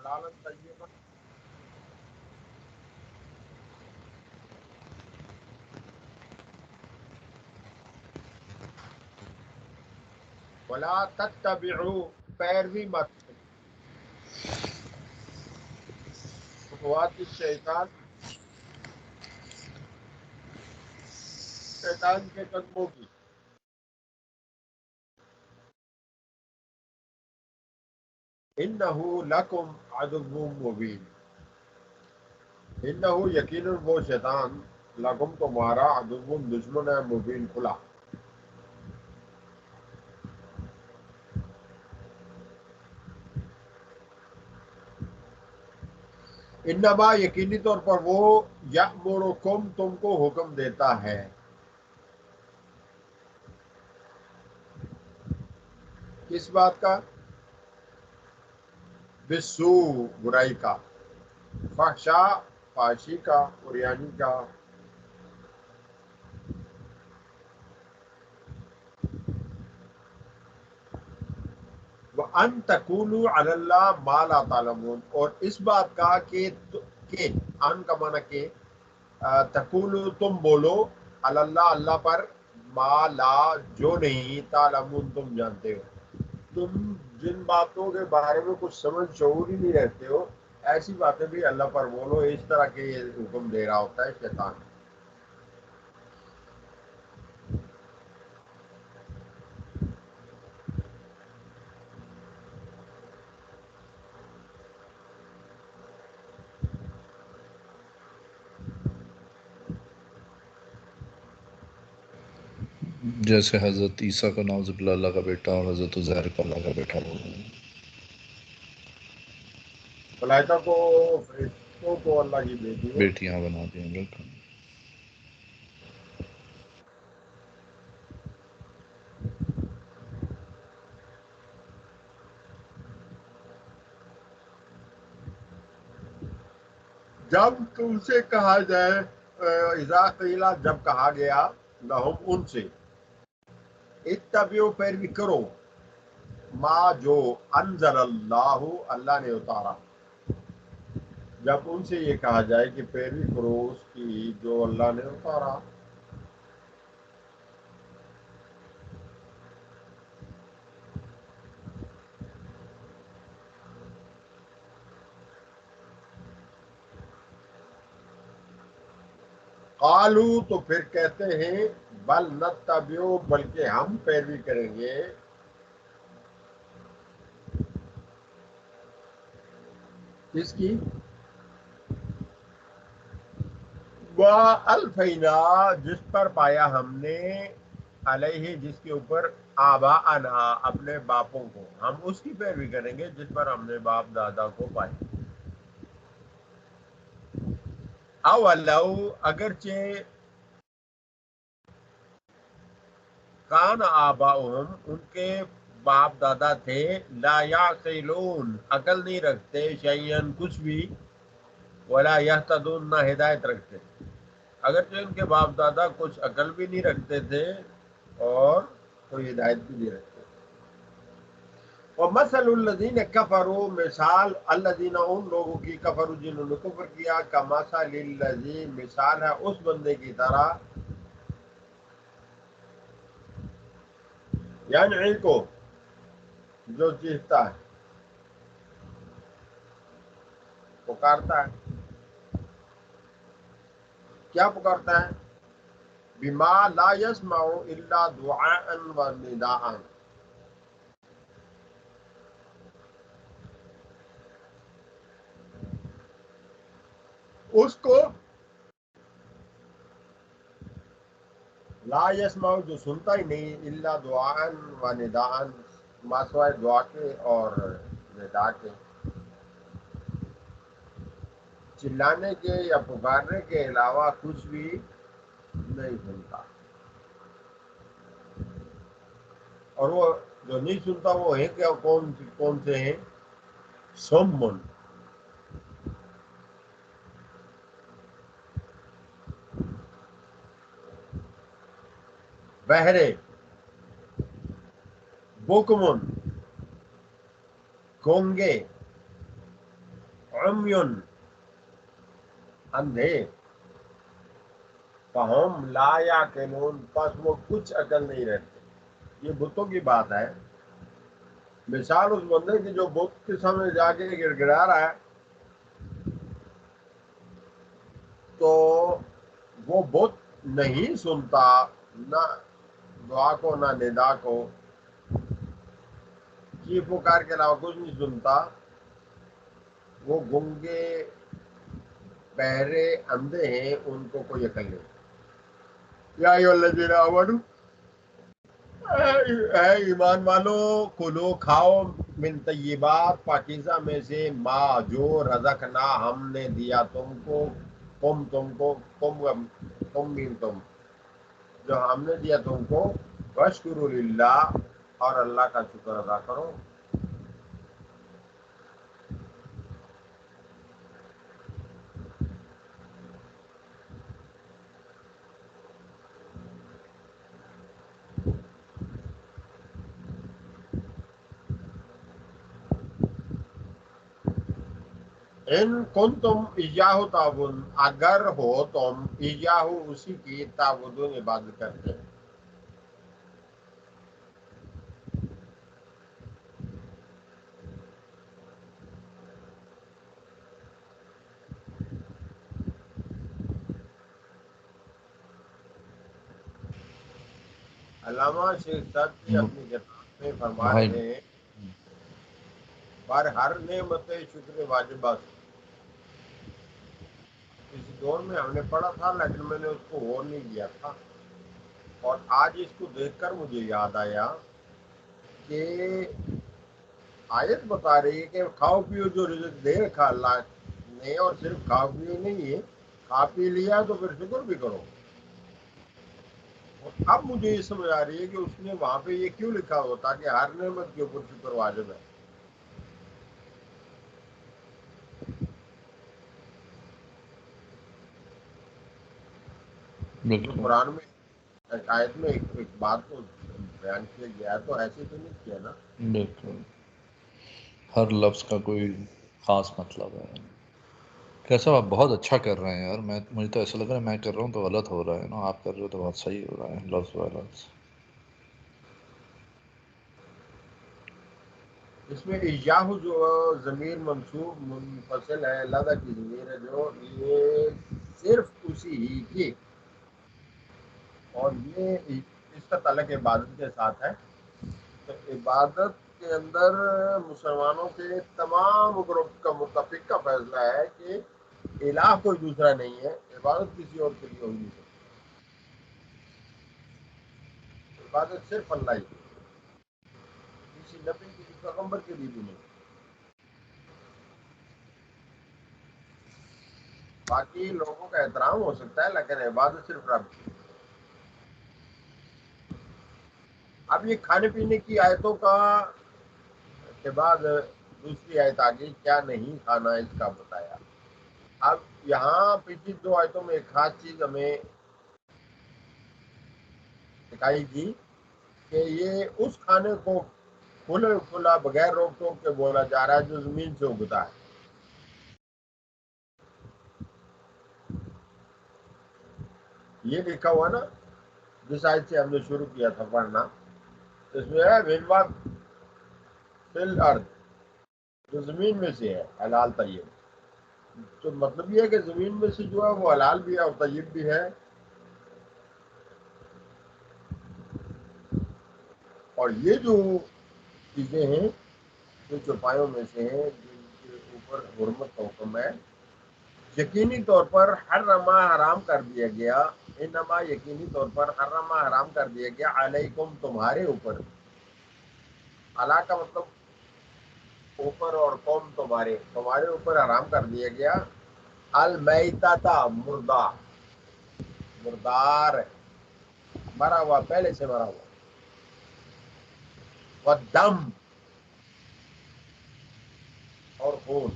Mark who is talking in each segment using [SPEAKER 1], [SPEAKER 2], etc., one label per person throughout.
[SPEAKER 1] حلالا طیبا ولا تتبعوا پیروی مت خطوات الشیطان شیطان کے قدموں کی انہ لکم عدو مبین انہ یقیناً وہ شیطان لکم تمہارا عدو دشمن ہے مبین کھلا انما یقینی طور پر وہ یأمرکم تم کو حکم دیتا ہے کس بات کا بالسوء برائی کا فحشا فحشی کا عریانی کا وَأَن تَقُولُوا عَلَى اللَّهِ مَا لَا تَعْلَمُونَ اور اس بات کا کہ ان کا معنی کہ تقولوا تم بولو علی اللہ اللہ پر ما لا جو نہیں تعلمون تم جانتے ہو تم جن باتوں کے بارے میں کچھ سمجھ شعور ہی نہیں رہتے ہو ایسی باتیں بھی اللہ پر بولو اس طرح کے یہ حکم دے رہا ہوتا ہے شیطان
[SPEAKER 2] جیسے حضرت عیسیٰ کا نعوذ باللہ اللہ کا بیٹا اور حضرت عزیر کا اللہ کا بیٹا بول رہے ہیں
[SPEAKER 1] ملائکہ کو فرشتوں کو اللہ کی بیٹی ہے
[SPEAKER 2] بیٹیاں بنا دی ہیں بالکل
[SPEAKER 1] جب تم سے کہا جائے اذا قیل جب کہا گیا لہم ان سے اتبعوا پیروی کرو ما جو انزل اللہ اللہ نے اتارا جب ان سے یہ کہا جائے کہ پیروی کرو اس کی جو اللہ نے اتارا قالو تو پھر کہتے ہیں بل نتبعو بلکہ ہم پیروی کریں گے کس کی الفینا جس پر پایا ہم نے علیہ جس کے اوپر آباءنا اپنے باپوں کو ہم اس کی پیروی کریں گے جس پر ہم نے باپ دادا کو پایا اولو اگرچہ کان آباؤہم ان کے باپ دادا تھے لا یعقلون عقل نہیں رکھتے شیئن کچھ بھی ولا یہتدون نہ ہدایت رکھتے اگرچہ ان کے باپ دادا کچھ عقل بھی نہیں رکھتے تھے اور کوئی ہدایت بھی نہیں رکھتے ومثل الذین کفروا مثال الذین ان لوگوں کی کفروا جنہوں نے کفر کیا کمثل الذی مثال ہے اس بندے کی طرح یعنی کو جو چیختا ہے پکارتا ہے کیا پکارتا ہے بما لا يسمع الا دعاء و نداء اس کو لا يسمع جو سنتا ہی نہیں الا دعاء و نداء ماسوائے دعا کے اور ندا کے چلانے کے یا پکارنے کے علاوہ کچھ بھی نہیں سنتا اور وہ جو نہیں سنتا وہ ہے کیا کون سے ہیں سمن بہرے بکمن گونگے عمیٌ اندھے، فہم لا یعقلون پس وہ کچھ عقل نہیں رہتے۔ یہ بتوں کی بات ہے، مثال اس بندے کی جو بت کے سامنے جا کے گڑ گڑا رہا ہے، تو وہ بت نہیں سنتا نہ دعا کو نہ ندا کو، چیخ پکار کے علاوہ کچھ نہیں سنتا، وہ گنگے بہرے اندھے ہیں، ان کو کوئی عقل نہیں۔ یا ایھا الذین آمنوا، اے ایمان والو، کلو کھاؤ من طیبات پاکیزہ میں سے، ما جو رزقنا ہم نے دیا تم کو، تم جو ہم نے دیا تم کو، واشکروا للہ اور اللہ کا شکر ادا کرو۔ ان کنتم ایاہ تعبدون، اگر ہو تم ایاہ اسی کی تعبدون عبادت کرتے ہیں۔ علامہ شیخ صاحب کی اپنی کتاب میں فرما
[SPEAKER 2] بھائی
[SPEAKER 1] رہے ہیں، پر ہر نعمت شکر واجب است۔ اس دور میں ہم نے پڑھا تھا لیکن میں نے اس کو غور نہیں کیا تھا، اور آج اس کو دیکھ کر مجھے یاد آیا کہ آیت بتا رہی ہے کہ کھاؤ پیو جو رزق دے رکھا اللہ نے، اور صرف کھاؤ پیو نہیں ہے، کھا پی لیا تو پھر شکر بھی کرو۔ اور اب مجھے یہ سمجھ آ رہی ہے کہ اس نے وہاں پہ یہ کیوں لکھا ہوا تھا کہ ہر نعمت کے اوپر شکر واجب ہے۔ جو
[SPEAKER 2] بالکل
[SPEAKER 1] قرآن میں ایک آیت میں ایک بات کو بیان کیا گیا ہے، تو ایسے تو نہیں کیا نا۔
[SPEAKER 2] بالکل، ہر لفظ کا کوئی خاص مطلب ہے۔ کیسا آپ بہت اچھا کر رہے ہیں یار، مجھے تو ایسا لگ رہا ہے میں کر رہا ہوں تو غلط ہو رہا ہے نا، آپ کر رہے ہو تو بہت صحیح ہو رہا ہے لفظ بہ لفظ۔
[SPEAKER 1] اس میں ایاہ جو ضمیر منصوب منفصل ہے، اللہ کی ضمیر ہے، جو یہ صرف اسی ہی کی، اور یہ اس کا تعلق عبادت کے ساتھ ہے۔ تو عبادت کے اندر مسلمانوں کے تمام گروپ کا متفق کا فیصلہ ہے کہ الہ کوئی دوسرا نہیں ہے، عبادت کسی اور کے لیے ہو نہیں سکتی، عبادت صرف اللہ ہی، کسی نبی کسی پیغمبر کے لیے بھی نہیں۔ باقی لوگوں کا احترام ہو سکتا ہے لیکن عبادت صرف رب کی۔ اب یہ کھانے پینے کی آیتوں کا کے بعد دوسری آیت آ گئی، کیا نہیں کھانا اس کا بتایا۔ اب یہاں پچھلی دو آیتوں میں ایک خاص چیز ہمیں دکھائی دی کہ یہ اس کھانے کو کھلا بغیر روک ٹوک کے بولا جا رہا ہے جو زمین سے اگتا ہے۔ یہ لکھا ہوا نا جس آیت سے ہم نے شروع کیا تھا پڑھنا، اس میں ہے ویلوا فل ارض، جو زمین میں سے ہے حلال طیب، تو مطلب یہ ہے کہ زمین میں سے جو ہے وہ حلال بھی ہے اور طیب بھی ہے، اور یہ جو چیزیں ہیں جو چوپایوں میں سے ہیں جن کے اوپر حرمت کا حکم ہے، یقینی طور پر حرما حرام کر دیا گیا، انما یقینی طور پر حرما حرام کر دیا گیا، علیکم تمہارے اوپر، علا کا مطلب اوپر اور قوم تمہارے اوپر حرام کر دیا گیا، المیتہ مردار مرا ہوا پہلے سے مرا ہوا، والدم اور خون،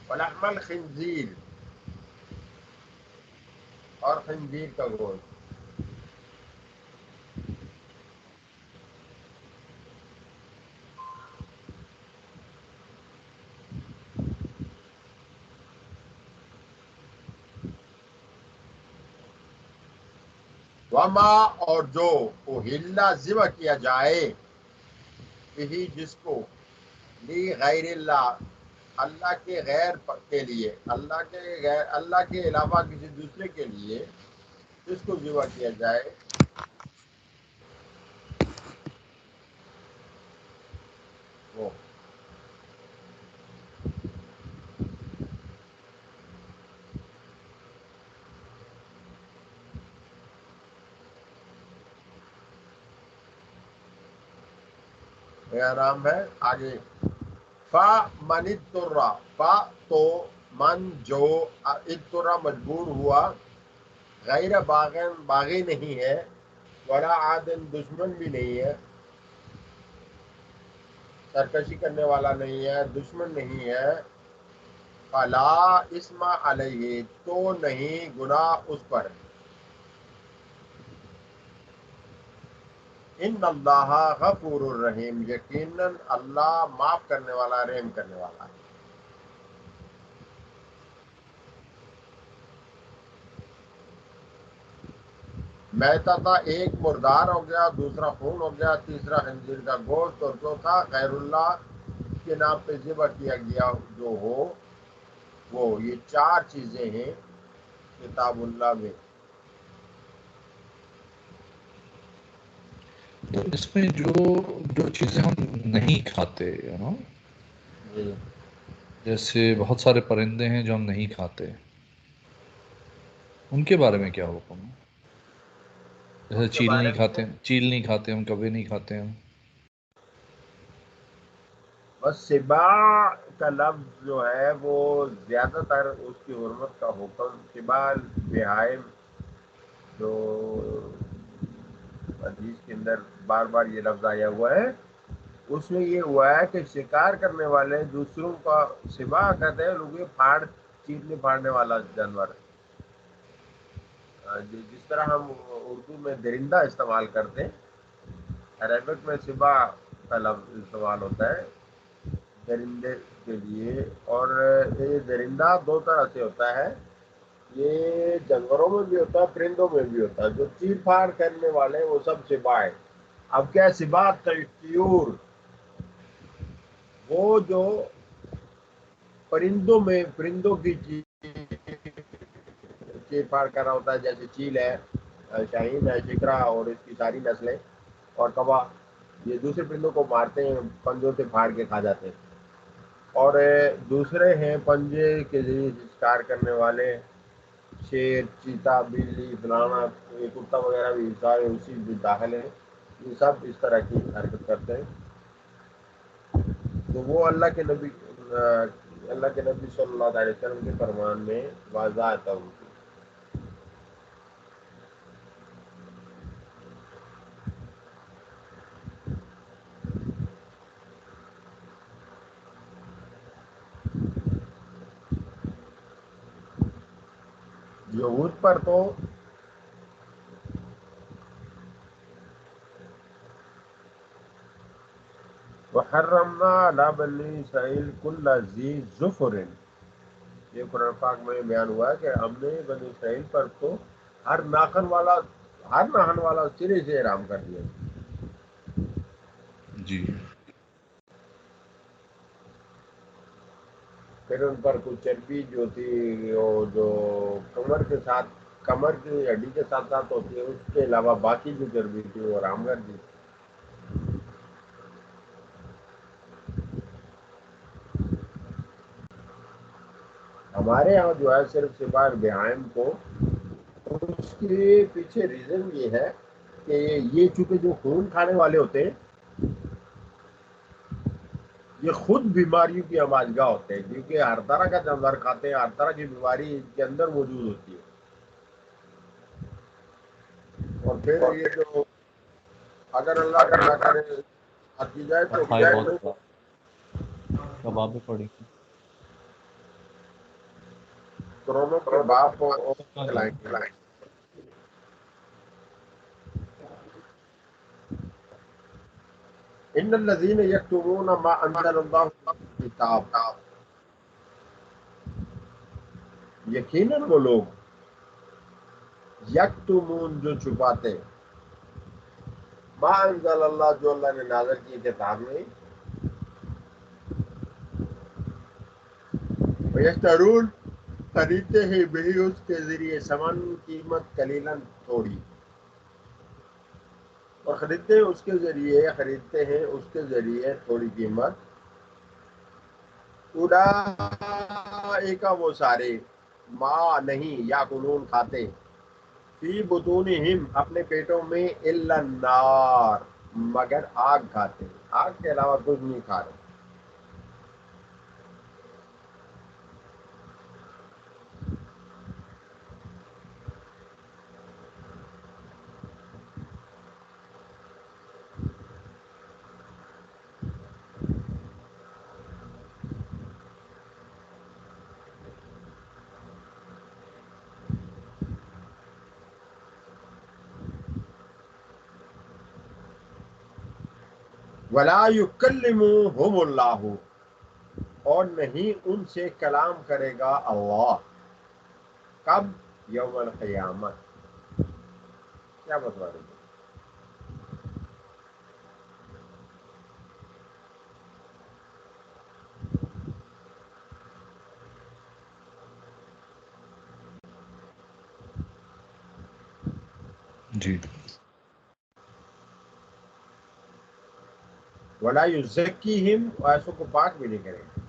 [SPEAKER 1] ولحم الخنزیر اور خنزیر کا گوشت، وما اور جو اہلا ذبح کیا جائے یہی جس کو لی غیر اللہ اللہ کے غیر کے لیے اللہ کے علاوہ کسی دوسرے کے لیے جس کو ذبح کیا جائے وہ آرام ہے. آگے فا من اضطر فا تو من جو اضطر مجبور ہوا غیر باغن باغی نہیں ہے ولا عادن دشمن بھی نہیں ہے سرکشی کرنے والا نہیں ہے دشمن نہیں ہے فلا اسم علیہ تو نہیں گناہ اس پر ان اللہ غفور الرحیم یقیناً اللہ معاف کرنے والا رحم کرنے والا ہے. میتا تھا ایک مردار ہو گیا دوسرا خون ہو گیا تیسرا خنزیر کا گوشت اور چوتھا غیر اللہ کے نام پہ ذبح کیا گیا جو ہو وہ یہ چار چیزیں ہیں کتاب اللہ میں.
[SPEAKER 2] تو اس میں جو چیزیں ہم نہیں کھاتے نا
[SPEAKER 1] جی
[SPEAKER 2] جیسے بہت سارے پرندے ہیں جو ہم نہیں کھاتے ان کے بارے میں کیا حکم ہے؟ جیسے
[SPEAKER 1] ان کے
[SPEAKER 2] چیل
[SPEAKER 1] بارے
[SPEAKER 2] نہیں
[SPEAKER 1] میں
[SPEAKER 2] کھاتے چیل نہیں کھاتے ہم کبھی نہیں کھاتے ہم
[SPEAKER 1] بس سباع کا لفظ جو ہے وہ زیادہ تر اس کی حرمت کا حکم سباع بہائم جو حدیث کے اندر بار بار یہ لفظ آیا ہوا ہے اس میں یہ ہوا ہے کہ شکار کرنے والے دوسروں کا سباع کہتے ہیں لوگ چیرنے پھاڑنے والا جانور جس طرح ہم اردو میں درندہ استعمال کرتے ہیں عربک میں سباع کا لفظ استعمال ہوتا ہے درندے کے لیے. اور یہ درندہ دو طرح سے ہوتا ہے یہ جانوروں میں بھی ہوتا ہے پرندوں میں بھی ہوتا ہے جو چیر پھاڑ کرنے والے وہ سب سباع ہے. اب کیا سباع طیور وہ جو پرندوں کی چیر پھاڑ کر رہا ہوتا ہے جیسے چیل ہے شاہین ہے شکرا اور اس کی ساری نسلیں اور کوا یہ دوسرے پرندوں کو مارتے ہیں پنجوں سے پھاڑ کے کھا جاتے ہیں. اور دوسرے ہیں پنجے کے ذریعے شکار کرنے والے شیر چیتا بلی فلانا یہ کتا وغیرہ بھی سارے اسی بھی داخل ہیں یہ سب اس طرح کی حرکت کرتے ہیں. تو وہ اللہ کے نبی صلی اللہ علیہ وسلم کے فرمان میں واضح آتا ہوں یہود پر تو وحرمنا علی بنی اسرائیل کل ذی ظفر یہ قرآن پاک میں بیان ہوا ہے کہ ہم نے بنی اسرائیل پر تو ہر ناخن والا سرے سے حرام کر دیا.
[SPEAKER 2] جی
[SPEAKER 1] پھر ان پر کچھ چربی جو تھی وہ جو کمر کی ہڈی کے ساتھ ساتھ ہوتی ہے اس کے علاوہ باقی جو چربی تھی وہ حرام کر دی. ہمارے یہاں جو ہے صرف سباع بہائم کو اس کے پیچھے ریزن یہ ہے کہ یہ چونکہ جو خون کھانے والے ہوتے ہیں یہ خود بیماریوں کی آماجگاہ ہوتے ہیں کیونکہ ہر طرح کا جانور کھاتے ہیں ہر طرح کی بیماری ان کے اندر موجود ہوتی ہے. اور پھر یہ جو اگر اللہ نہ کرے کی جائے تو
[SPEAKER 2] صفائی بہت کبابیں پڑی
[SPEAKER 1] کروڑوں کے باپ
[SPEAKER 2] کہاں
[SPEAKER 1] چلائیں
[SPEAKER 2] جانا
[SPEAKER 1] گے. ان الذین یکتمون ما انزل اللہ من کتاب یقیناً وہ لوگ یکتمون جو چھپاتے، ما انزل اللہ جو اللہ نے نازل کی کتاب میں، ویشترون خریدتے ہیں بہی اس کے ذریعے سمن قیمت قلیلاً تھوڑی، اور خریدتے ہیں اس کے ذریعے تھوڑی قیمت، اولئک وہ سارے ما نہیں یاکلون کھاتے، فی بطونہم اپنے پیٹوں میں الا النار مگر آگ کھاتے، آگ کے علاوہ کچھ نہیں کھا رہے۔ ولا یکلمہم اللہ اور نہیں ان سے کلام کرے گا اللہ، کب؟ یوم القیامت، کیا بتوا رہے ہیں؟
[SPEAKER 2] جی
[SPEAKER 1] ولا یزکیہم، ایسوں کو پاک بھی نہیں کرے گا۔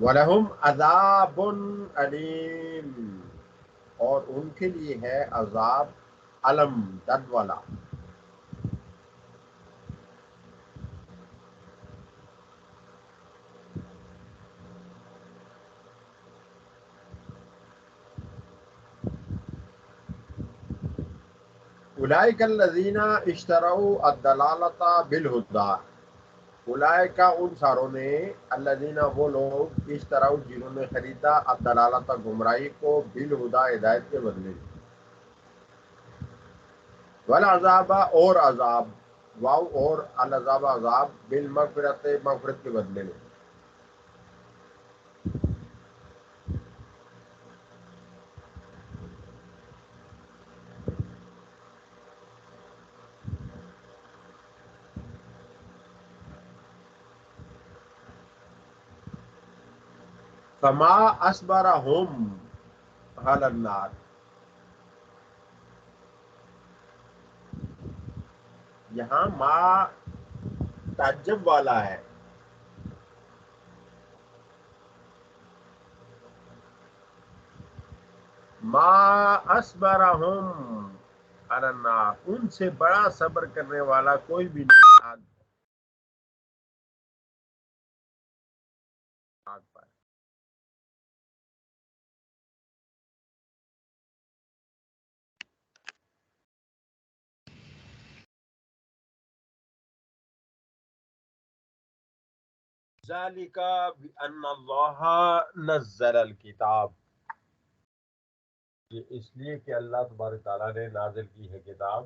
[SPEAKER 1] وَلَهُمْ عَذَابٌ علیم، اور ان کے لیے ہے عذاب علم درد والا۔ اولئک الذین اشتروا الضلالۃ بالہدیٰ، اولئک ان ساروں نے، الذین وہ لوگ، اشتروا جنہوں نے خریدا، الضلالۃ گمراہی کو، بالہدیٰ ہدایت کے بدلے میں، والعذاب اور عذاب، واو اور العذاب عذاب، بالمغفرت مغفرت کے بدلے میں۔ فما اصبرہم علی النار، یہاں ما تعجب والا ہے، ما اصبرہم علی النار، ان سے بڑا صبر کرنے والا کوئی بھی نہیں آگ پر۔ ذالک بأن اللہ نزل الکتاب، یہ اس لیے کہ اللہ تبارک تعالیٰ نے نازل کی ہے کتاب،